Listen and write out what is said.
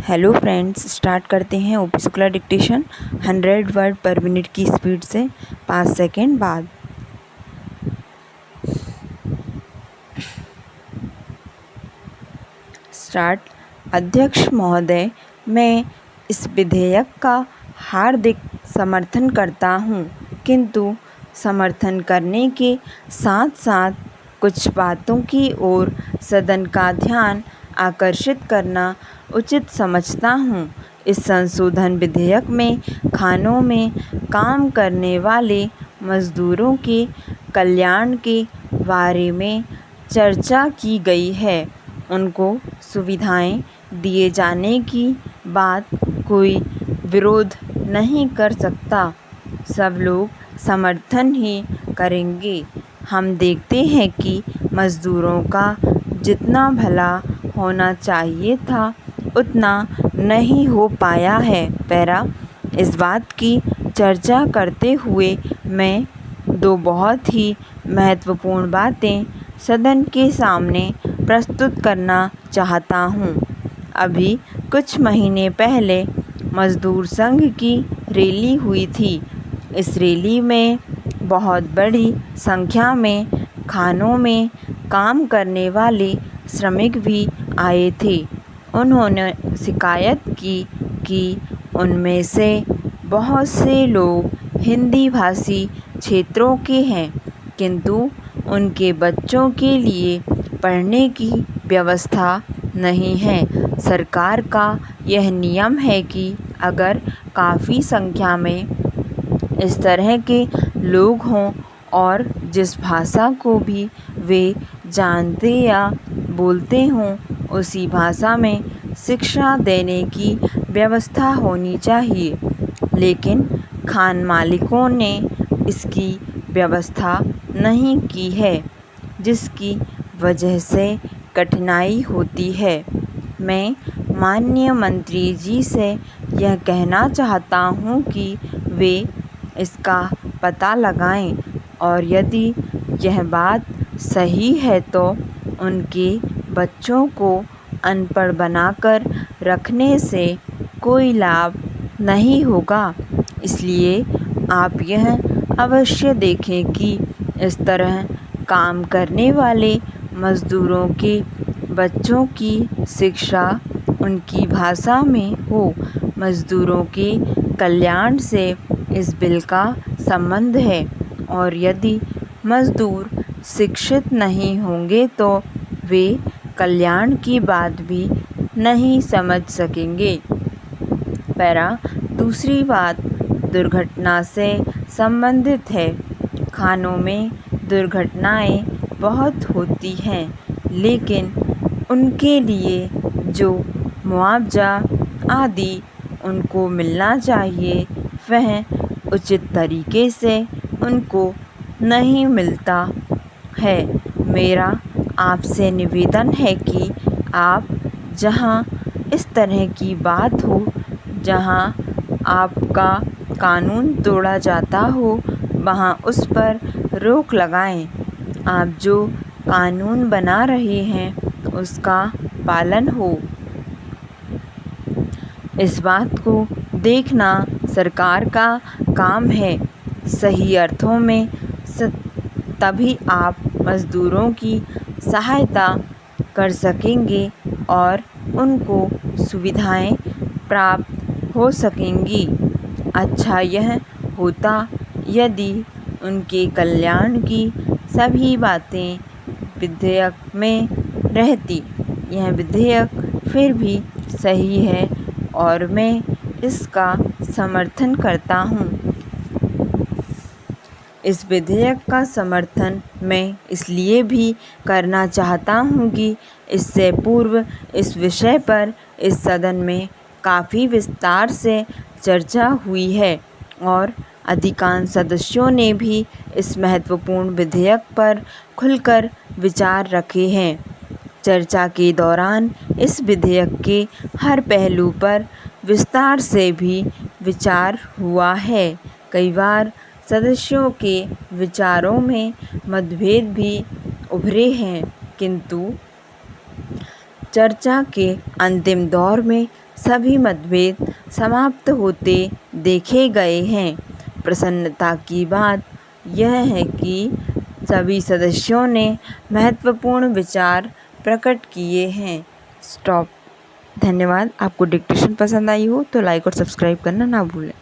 Hello friends, start करते हैं OP Shukla dictation 100 word पर मिनट की स्पीड से 5 सेकेंड बाद। स्टार्ट। अध्यक्ष महोदय, मैं इस विधेयक का हार्दिक समर्थन करता हूं, किंतु समर्थन करने के साथ साथ कुछ बातों की ओर सदन का ध्यान आकर्षित करना उचित समझता हूं। इस संशोधन विधेयक में खानों में काम करने वाले मजदूरों के कल्याण के बारे में चर्चा की गई है। उनको सुविधाएं दिए जाने की बात कोई विरोध नहीं कर सकता, सब लोग समर्थन ही करेंगे। हम देखते हैं कि मजदूरों का जितना भला होना चाहिए था उतना नहीं हो पाया है। पैरा। इस बात की चर्चा करते हुए मैं दो बहुत ही महत्वपूर्ण बातें सदन के सामने प्रस्तुत करना चाहता हूँ। अभी कुछ महीने पहले मजदूर संघ की रैली हुई थी। इस रैली में बहुत बड़ी संख्या में खानों में काम करने वाले श्रमिक भी आए थे। उन्होंने शिकायत की कि उनमें से बहुत से लोग हिंदी भाषी क्षेत्रों के हैं, किंतु उनके बच्चों के लिए पढ़ने की व्यवस्था नहीं है। सरकार का यह नियम है कि अगर काफ़ी संख्या में इस तरह के लोग हों और जिस भाषा को भी वे जानते या बोलते हों, उसी भाषा में शिक्षा देने की व्यवस्था होनी चाहिए। लेकिन खान मालिकों ने इसकी व्यवस्था नहीं की है, जिसकी वजह से कठिनाई होती है। मैं माननीय मंत्री जी से यह कहना चाहता हूँ कि वे इसका पता लगाएं और यदि यह बात सही है तो उनके बच्चों को अनपढ़ बनाकर रखने से कोई लाभ नहीं होगा। इसलिए आप यह अवश्य देखें कि इस तरह काम करने वाले मजदूरों के बच्चों की शिक्षा उनकी भाषा में हो। मजदूरों के कल्याण से इस बिल का संबंध है और यदि मजदूर शिक्षित नहीं होंगे तो वे कल्याण की बात भी नहीं समझ सकेंगे। पैरा। दूसरी बात दुर्घटना से संबंधित है। खानों में दुर्घटनाएं बहुत होती हैं, लेकिन उनके लिए जो मुआवजा आदि उनको मिलना चाहिए वह उचित तरीके से उनको नहीं मिलता है। मेरा आपसे निवेदन है कि आप जहां इस तरह की बात हो, जहां आपका कानून तोड़ा जाता हो, वहां उस पर रोक लगाएं। आप जो कानून बना रहे हैं उसका पालन हो। इस बात को देखना सरकार का काम है। सही अर्थों में तभी आप मजदूरों की सहायता कर सकेंगे और उनको सुविधाएं प्राप्त हो सकेंगी। अच्छा यह होता यदि उनके कल्याण की सभी बातें विधेयक में रहती। यह विधेयक फिर भी सही है और मैं इसका समर्थन करता हूँ। इस विधेयक का समर्थन मैं इसलिए भी करना चाहता हूँ कि इससे पूर्व इस विषय पर इस सदन में काफ़ी विस्तार से चर्चा हुई है और अधिकांश सदस्यों ने भी इस महत्वपूर्ण विधेयक पर खुलकर विचार रखे हैं। चर्चा के दौरान इस विधेयक के हर पहलू पर विस्तार से भी विचार हुआ है। कई बार सदस्यों के विचारों में मतभेद भी उभरे हैं, किंतु चर्चा के अंतिम दौर में सभी मतभेद समाप्त होते देखे गए हैं। प्रसन्नता की बात यह है कि सभी सदस्यों ने महत्वपूर्ण विचार प्रकट किए हैं। स्टॉप। धन्यवाद। आपको डिक्टेशन पसंद आई हो तो लाइक और सब्सक्राइब करना ना भूलें।